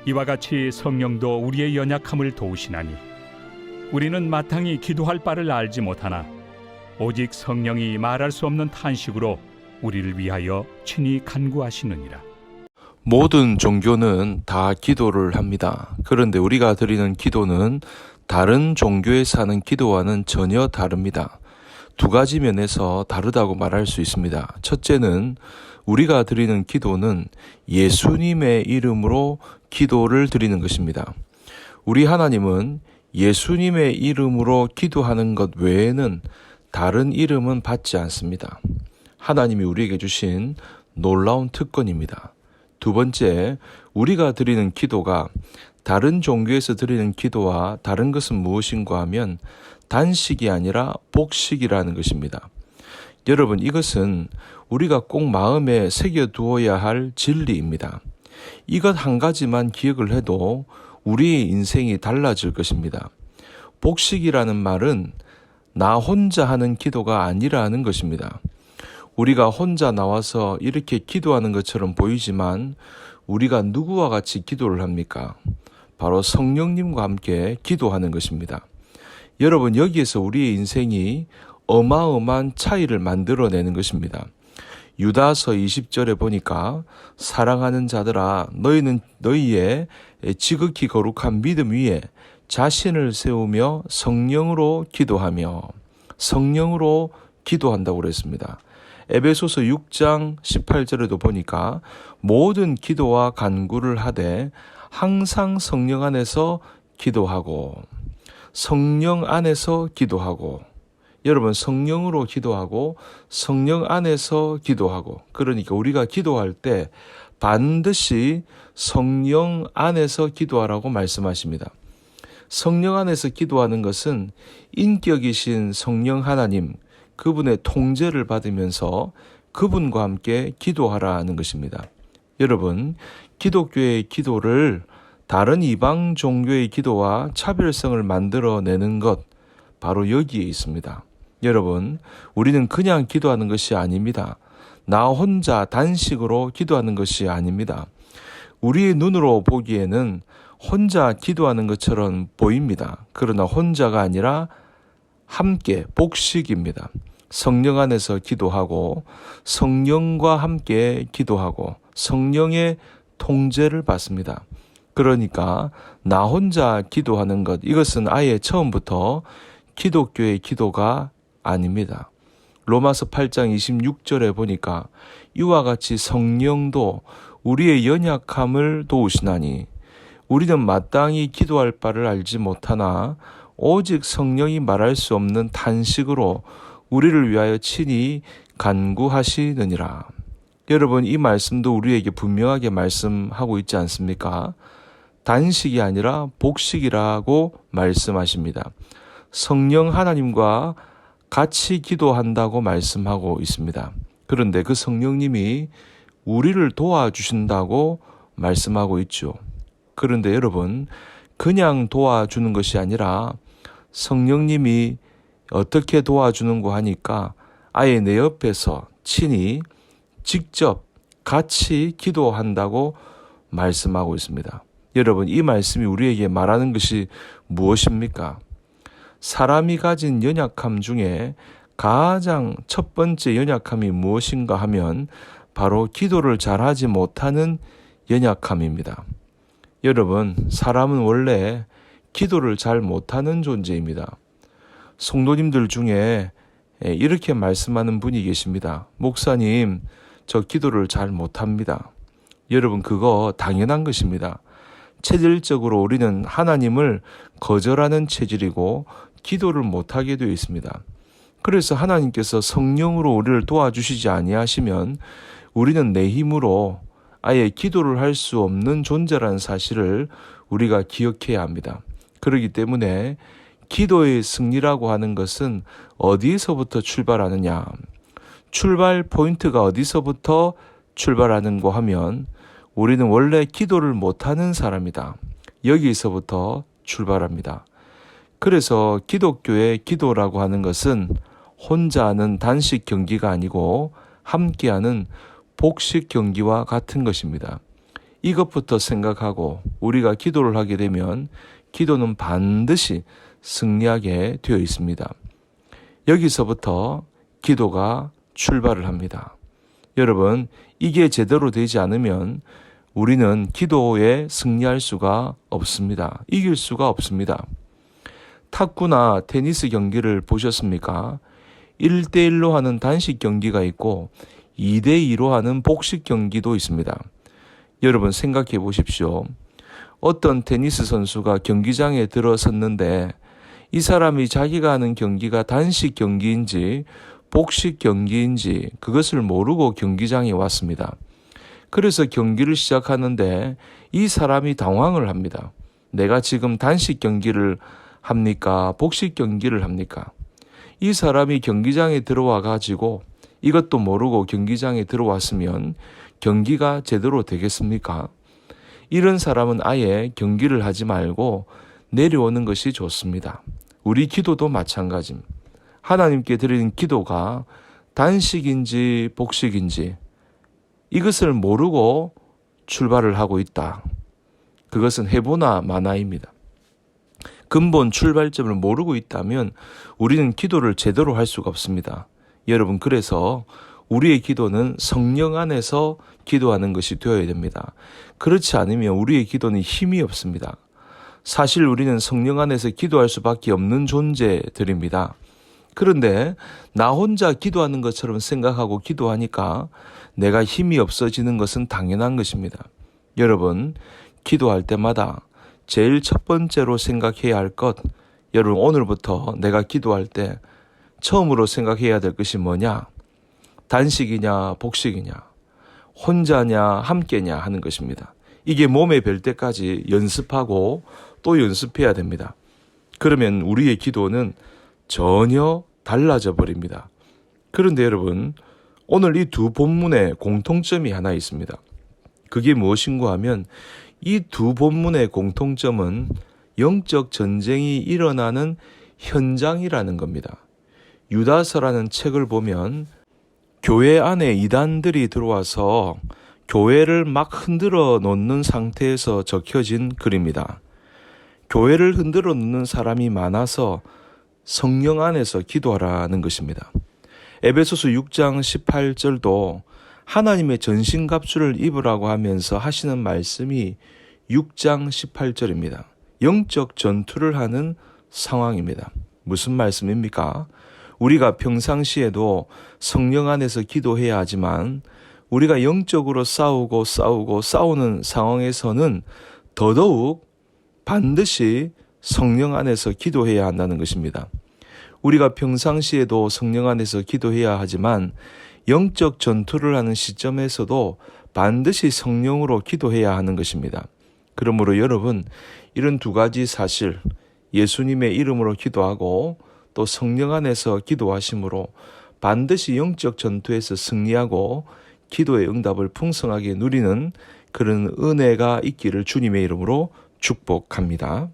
이와 같이 성령도 우리의 연약함을 도우시나니 우리는 마땅히 기도할 바를 알지 못하나 오직 성령이 말할 수 없는 탄식으로 우리를 위하여 친히 간구하시느니라. 모든 종교는 다 기도를 합니다. 그런데 우리가 드리는 기도는 다른 종교에서 하는 기도와는 전혀 다릅니다. 두 가지 면에서 다르다고 말할 수 있습니다. 첫째는 우리가 드리는 기도는 예수님의 이름으로 기도를 드리는 것입니다. 우리 하나님은 예수님의 이름으로 기도하는 것 외에는 다른 이름은 받지 않습니다. 하나님이 우리에게 주신 놀라운 특권입니다. 두 번째, 우리가 드리는 기도가 다른 종교에서 드리는 기도와 다른 것은 무엇인가 하면 단식이 아니라 복식이라는 것입니다. 여러분, 이것은 우리가 꼭 마음에 새겨두어야 할 진리입니다. 이것 한 가지만 기억을 해도 우리의 인생이 달라질 것입니다. 복식이라는 말은 나 혼자 하는 기도가 아니라는 것입니다. 우리가 혼자 나와서 이렇게 기도하는 것처럼 보이지만 우리가 누구와 같이 기도를 합니까? 바로 성령님과 함께 기도하는 것입니다. 여러분, 여기에서 우리의 인생이 어마어마한 차이를 만들어내는 것입니다. 유다서 20절에 보니까 사랑하는 자들아 너희는 너희의 지극히 거룩한 믿음 위에 자신을 세우며 성령으로 기도한다고 그랬습니다. 에베소서 6장 18절에도 보니까 모든 기도와 간구를 하되 항상 성령 안에서 기도하고 여러분, 성령으로 기도하고 성령 안에서 기도하고, 그러니까 우리가 기도할 때 반드시 성령 안에서 기도하라고 말씀하십니다. 성령 안에서 기도하는 것은 인격이신 성령 하나님, 그분의 통제를 받으면서 그분과 함께 기도하라는 것입니다. 여러분, 기독교의 기도를 다른 이방 종교의 기도와 차별성을 만들어내는 것, 바로 여기에 있습니다. 여러분, 우리는 그냥 기도하는 것이 아닙니다. 나 혼자 단식으로 기도하는 것이 아닙니다. 우리의 눈으로 보기에는 혼자 기도하는 것처럼 보입니다. 그러나 혼자가 아니라 함께 복식입니다. 성령 안에서 기도하고 성령과 함께 기도하고 성령의 통제를 받습니다. 그러니까 나 혼자 기도하는 것, 이것은 아예 처음부터 기독교의 기도가 아닙니다. 로마서 8장 26절에 보니까 이와 같이 성령도 우리의 연약함을 도우시나니 우리는 마땅히 기도할 바를 알지 못하나 오직 성령이 말할 수 없는 탄식으로 우리를 위하여 친히 간구하시느니라. 여러분, 이 말씀도 우리에게 분명하게 말씀하고 있지 않습니까? 단식이 아니라 복식이라고 말씀하십니다. 성령 하나님과 같이 기도한다고 말씀하고 있습니다. 그런데 그 성령님이 우리를 도와주신다고 말씀하고 있죠. 그런데 여러분, 그냥 도와주는 것이 아니라 성령님이 어떻게 도와주는고 하니까 아예 내 옆에서 친히 직접 같이 기도한다고 말씀하고 있습니다. 여러분, 이 말씀이 우리에게 말하는 것이 무엇입니까? 사람이 가진 연약함 중에 가장 첫 번째 연약함이 무엇인가 하면 바로 기도를 잘하지 못하는 연약함입니다. 여러분, 사람은 원래 기도를 잘 못하는 존재입니다. 성도님들 중에 이렇게 말씀하는 분이 계십니다. 목사님, 저 기도를 잘 못합니다. 여러분, 그거 당연한 것입니다. 체질적으로 우리는 하나님을 거절하는 체질이고 기도를 못하게 되어 있습니다. 그래서 하나님께서 성령으로 우리를 도와주시지 아니하시면 우리는 내 힘으로 아예 기도를 할 수 없는 존재라는 사실을 우리가 기억해야 합니다. 그렇기 때문에 기도의 승리라고 하는 것은 어디서부터 출발하느냐? 출발 포인트가 어디서부터 출발하는고 하면 우리는 원래 기도를 못하는 사람이다. 여기서부터 출발합니다. 그래서 기독교의 기도라고 하는 것은 혼자 하는 단식 경기가 아니고 함께하는 복식 경기와 같은 것입니다. 이것부터 생각하고 우리가 기도를 하게 되면 기도는 반드시 승리하게 되어 있습니다. 여기서부터 기도가 출발을 합니다. 여러분, 이게 제대로 되지 않으면 우리는 기도에 승리할 수가 없습니다. 이길 수가 없습니다. 탁구나 테니스 경기를 보셨습니까? 1대1로 하는 단식 경기가 있고 2대2로 하는 복식 경기도 있습니다. 여러분 생각해 보십시오. 어떤 테니스 선수가 경기장에 들어섰는데 이 사람이 자기가 하는 경기가 단식 경기인지 복식 경기인지 그것을 모르고 경기장에 왔습니다. 그래서 경기를 시작하는데 이 사람이 당황을 합니다. 내가 지금 단식 경기를 합니까? 복식 경기를 합니까? 이 사람이 경기장에 들어와 가지고 이것도 모르고 경기장에 들어왔으면 경기가 제대로 되겠습니까? 이런 사람은 아예 경기를 하지 말고 내려오는 것이 좋습니다. 우리 기도도 마찬가지입니다. 하나님께 드리는 기도가 단식인지 복식인지 이것을 모르고 출발을 하고 있다. 그것은 해보나 마나입니다. 근본 출발점을 모르고 있다면 우리는 기도를 제대로 할 수가 없습니다. 여러분, 그래서 우리의 기도는 성령 안에서 기도하는 것이 되어야 됩니다. 그렇지 않으면 우리의 기도는 힘이 없습니다. 사실 우리는 성령 안에서 기도할 수밖에 없는 존재들입니다. 그런데 나 혼자 기도하는 것처럼 생각하고 기도하니까 내가 힘이 없어지는 것은 당연한 것입니다. 여러분, 기도할 때마다 제일 첫 번째로 생각해야 할 것, 여러분 오늘부터 내가 기도할 때 처음으로 생각해야 될 것이 뭐냐? 단식이냐 복식이냐, 혼자냐 함께냐 하는 것입니다. 이게 몸에 뵐 때까지 연습하고 또 연습해야 됩니다. 그러면 우리의 기도는 전혀 달라져 버립니다. 그런데 여러분, 오늘 이 두 본문에 공통점이 하나 있습니다. 그게 무엇인가 하면 이 두 본문의 공통점은 영적 전쟁이 일어나는 현장이라는 겁니다. 유다서라는 책을 보면 교회 안에 이단들이 들어와서 교회를 막 흔들어 놓는 상태에서 적혀진 글입니다. 교회를 흔들어 놓는 사람이 많아서 성령 안에서 기도하라는 것입니다. 에베소서 6장 18절도 하나님의 전신갑주를 입으라고 하면서 하시는 말씀이 6장 18절입니다. 영적 전투를 하는 상황입니다. 무슨 말씀입니까? 우리가 평상시에도 성령 안에서 기도해야 하지만 우리가 영적으로 싸우는 상황에서는 더더욱 반드시 성령 안에서 기도해야 한다는 것입니다. 우리가 평상시에도 성령 안에서 기도해야 하지만 영적 전투를 하는 시점에서도 반드시 성령으로 기도해야 하는 것입니다. 그러므로 여러분, 이런 두 가지 사실, 예수님의 이름으로 기도하고 또 성령 안에서 기도하심으로 반드시 영적 전투에서 승리하고 기도의 응답을 풍성하게 누리는 그런 은혜가 있기를 주님의 이름으로 축복합니다.